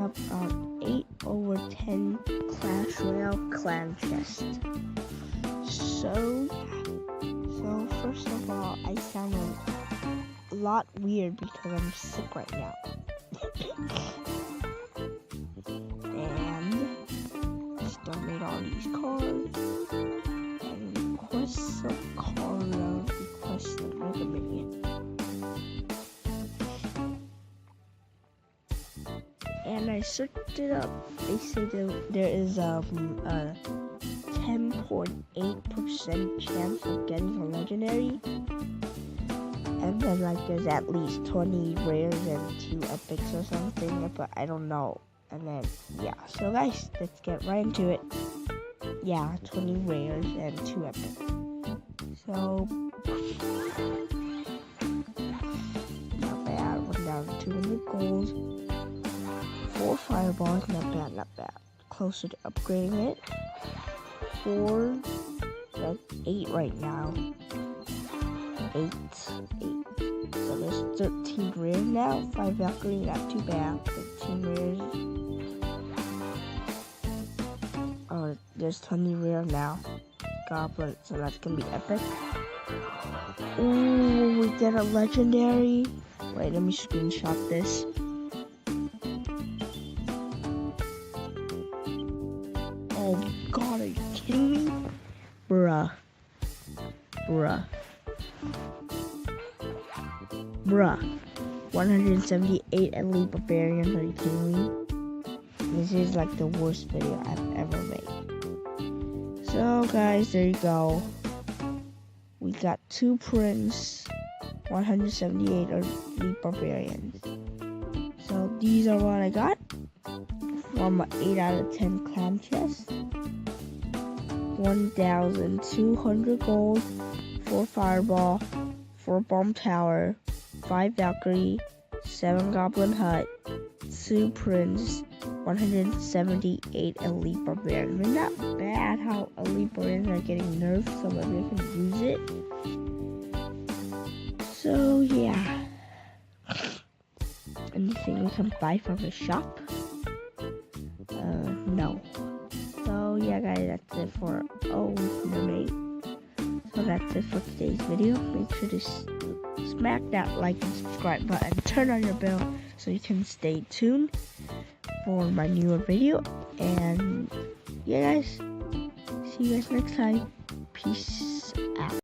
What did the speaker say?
up 8 over 10 Clash Royale clan chest. So first of all, I sound a lot weird because I'm sick right now. And still made all these cards. And request a card, request a Mega Minion. And I searched it up. They say there is a 10.8% chance of getting a legendary. And then there's at least 20 rares and 2 epics or something, but I don't know. And then yeah, so guys, let's get right into it. Yeah, 20 rares and 2 epics. So not bad. Went down to 200 gold. 4 fireballs, not bad. Closer to upgrading it. 4, that's 8 right now. 8. So there's 13 rares now. 5 Valkyrie, not too bad. 13 rares. Oh, there's 20 rare now. Goblin, so that's gonna be epic. Ooh, we get a legendary. Wait, let me screenshot this. Oh god, are you kidding me? Bruh. 178 elite barbarians, are you kidding me? This is like the worst video I've ever made. So guys, there you go. We got 2 prints, 178 elite barbarians. So these are what I got from an 8 out of 10 clan chest. 1,200 gold, 4 fireball, 4 bomb tower, 5 Valkyrie, 7 goblin hut, 2 prints, 178 elite barbarians. It's not bad how elite barbarians are getting nerfed, so maybe I can use it. So yeah. Anything we can buy from the shop? No. So yeah guys, that's it for mermaid. So that's it for today's video. Make sure to smack that like and subscribe button. Turn on your bell so you can stay tuned for my newer video. And yeah guys, see you guys next time. Peace out.